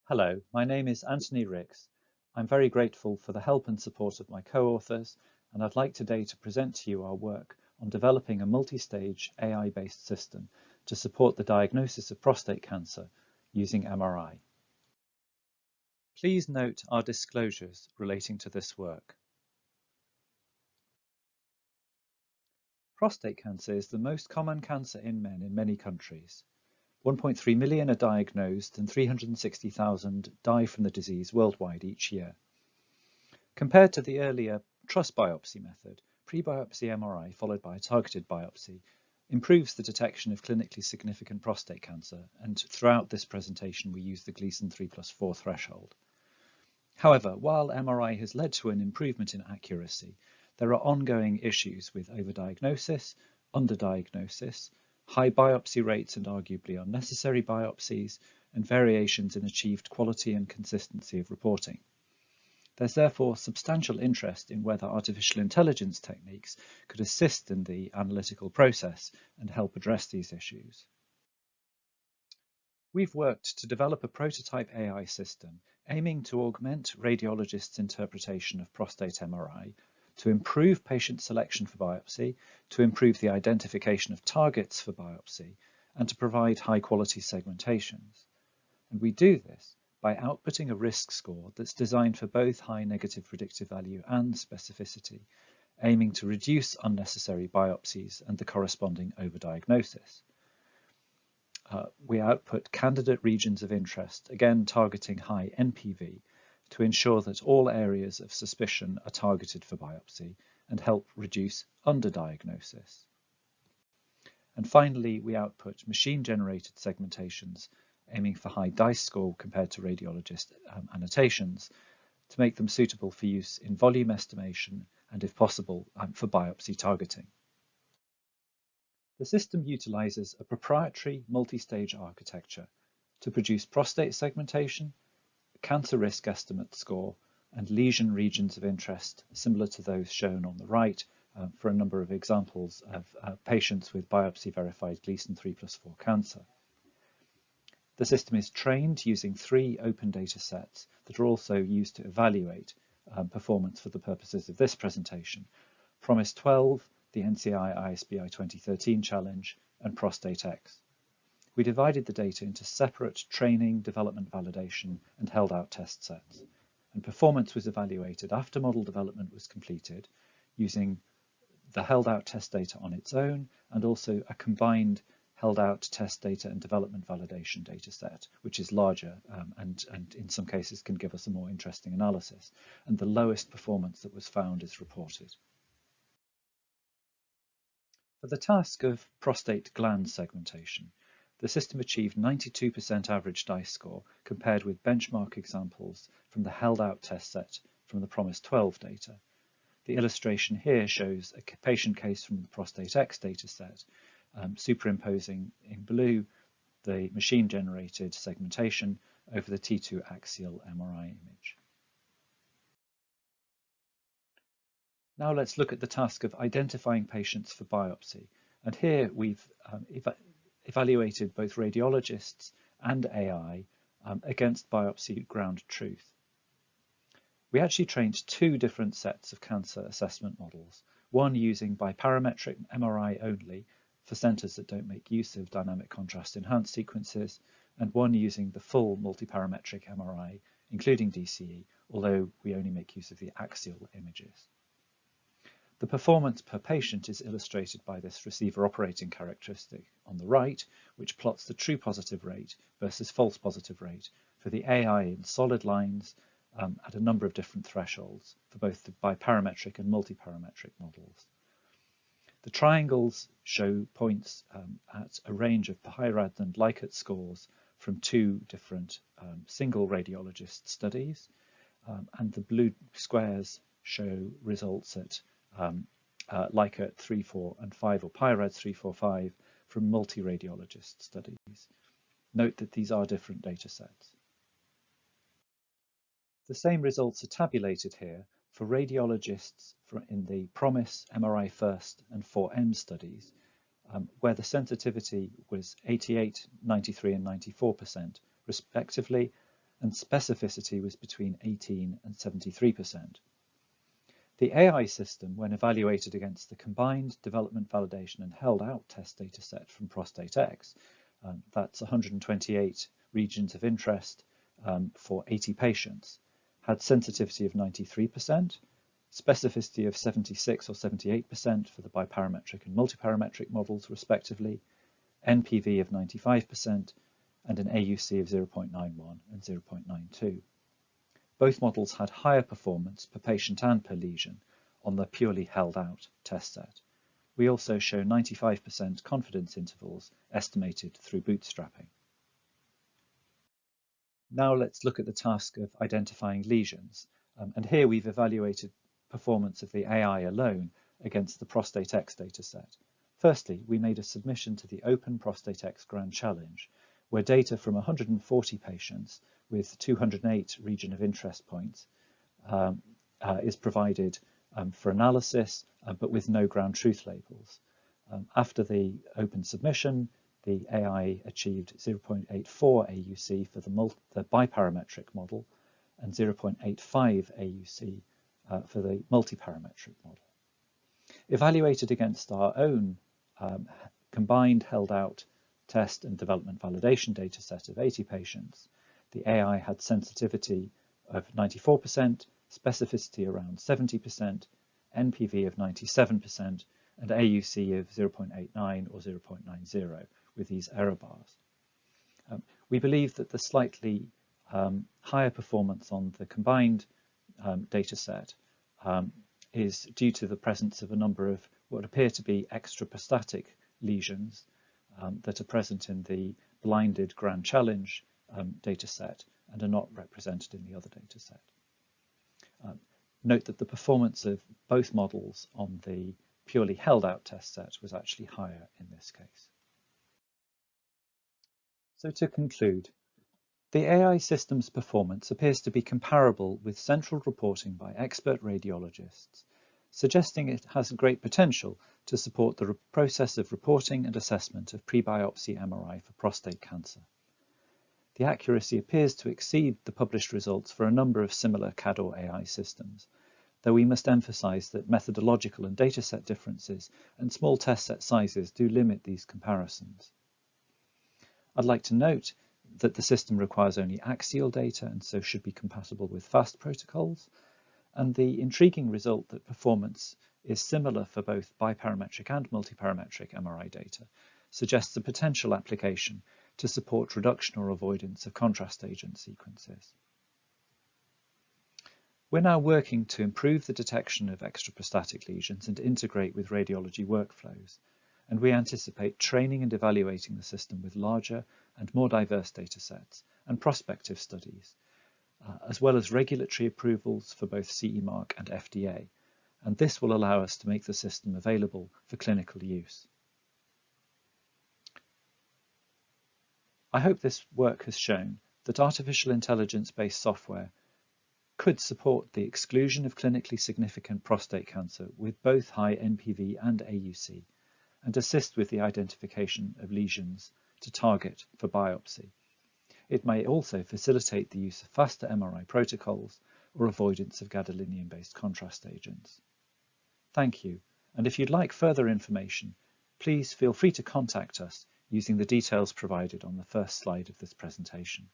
Hello, my name is Antony Rix. I'm very grateful for the help and support of my co-authors, and I'd like today to present to you our work on developing a multi-stage AI-based system to support the diagnosis of prostate cancer using MRI. Please note our disclosures relating to this work. Prostate cancer is the most common cancer in men in many countries. 1.3 million are diagnosed and 360,000 die from the disease worldwide each year. Compared to the earlier truss biopsy method, pre-biopsy MRI followed by a targeted biopsy improves the detection of clinically significant prostate cancer, and throughout this presentation we use the Gleason 3+4 threshold. However, while MRI has led to an improvement in accuracy, there are ongoing issues with overdiagnosis, underdiagnosis, high biopsy rates and arguably unnecessary biopsies, and variations in achieved quality and consistency of reporting. There's therefore substantial interest in whether artificial intelligence techniques could assist in the analytical process and help address these issues. We've worked to develop a prototype AI system aiming to augment radiologists' interpretation of prostate MRI, to improve patient selection for biopsy, to improve the identification of targets for biopsy, and to provide high-quality segmentations. And we do this by outputting a risk score that's designed for both high negative predictive value and specificity, aiming to reduce unnecessary biopsies and the corresponding overdiagnosis. We output candidate regions of interest, again targeting high NPV, to ensure that all areas of suspicion are targeted for biopsy and help reduce underdiagnosis. And finally, we output machine-generated segmentations aiming for high dice score compared to radiologist annotations to make them suitable for use in volume estimation and, if possible, for biopsy targeting. The system utilizes a proprietary multi-stage architecture to produce prostate segmentation, cancer risk estimate score, and lesion regions of interest similar to those shown on the right for a number of examples of patients with biopsy-verified Gleason 3+4 cancer. The system is trained using 3 open data sets that are also used to evaluate performance for the purposes of this presentation: PROMISE 12, the NCI ISBI 2013 challenge, and Prostate X. We divided the data into separate training, development validation, and held-out test sets, and performance was evaluated after model development was completed using the held-out test data on its own and also a combined held-out test data and development validation data set, which is larger and in some cases can give us a more interesting analysis, and the lowest performance that was found is reported. For the task of prostate gland segmentation, the system achieved 92% average dice score compared with benchmark examples from the held-out test set from the PROMISE 12 data. The illustration here shows a patient case from the Prostate X dataset, superimposing in blue the machine-generated segmentation over the T2 axial MRI image. Now let's look at the task of identifying patients for biopsy. And here we've evaluated both radiologists and AI against biopsy ground truth. We actually trained 2 different sets of cancer assessment models, one using biparametric MRI only for centers that don't make use of dynamic contrast enhanced sequences, and one using the full multiparametric MRI, including DCE, although we only make use of the axial images. The performance per patient is illustrated by this receiver operating characteristic on the right, which plots the true positive rate versus false positive rate for the AI in solid lines at a number of different thresholds for both the biparametric and multiparametric models. The triangles show points at a range of PI-RAD and Likert scores from 2 different single radiologist studies, and the blue squares show results at Likert 3, 4, and 5, or PI-RAD 3, 4, 5 from multi-radiologist studies. Note that these are different data sets. The same results are tabulated here for radiologists in the PROMISE, MRI First, and 4M studies, where the sensitivity was 88, 93, and 94% respectively, and specificity was between 18 and 73%. The AI system, when evaluated against the combined development validation and held out test dataset from Prostate X, that's 128 regions of interest for 80 patients, had sensitivity of 93%, specificity of 76 or 78% for the biparametric and multiparametric models respectively, NPV of 95%, and an AUC of 0.91 and 0.92. Both models had higher performance per patient and per lesion on the purely held out test set. We also show 95% confidence intervals estimated through bootstrapping. Now let's look at the task of identifying lesions. And here we've evaluated performance of the AI alone against the Prostate X dataset. Firstly, we made a submission to the Open Prostate X Grand Challenge, where data from 140 patients with 208 region of interest points is provided for analysis, but with no ground truth labels. After the open submission, the AI achieved 0.84 AUC for the biparametric model and 0.85 AUC for the multiparametric model. Evaluated against our own combined held out test and development validation data set of 80 patients, the AI had sensitivity of 94%, specificity around 70%, NPV of 97%, and AUC of 0.89 or 0.90 with these error bars. We believe that the slightly higher performance on the combined data set is due to the presence of a number of what appear to be extraprostatic lesions that are present in the blinded Grand Challenge data set and are not represented in the other data set. Note that the performance of both models on the purely held out test set was actually higher in this case. So to conclude, the AI system's performance appears to be comparable with central reporting by expert radiologists, suggesting it has great potential to support the process of reporting and assessment of pre-biopsy MRI for prostate cancer. The accuracy appears to exceed the published results for a number of similar CAD or AI systems, though we must emphasize that methodological and dataset differences and small test set sizes do limit these comparisons. I'd like to note that the system requires only axial data and so should be compatible with FAST protocols, and the intriguing result that performance is similar for both biparametric and multiparametric MRI data suggests a potential application to support reduction or avoidance of contrast agent sequences. We're now working to improve the detection of extraprostatic lesions and integrate with radiology workflows, and we anticipate training and evaluating the system with larger and more diverse data sets and prospective studies, as well as regulatory approvals for both CE Mark and FDA, and this will allow us to make the system available for clinical use. I hope this work has shown that artificial intelligence-based software could support the exclusion of clinically significant prostate cancer with both high NPV and AUC, and assist with the identification of lesions to target for biopsy. It may also facilitate the use of faster MRI protocols or avoidance of gadolinium-based contrast agents. Thank you, and if you'd like further information, please feel free to contact us using the details provided on the first slide of this presentation.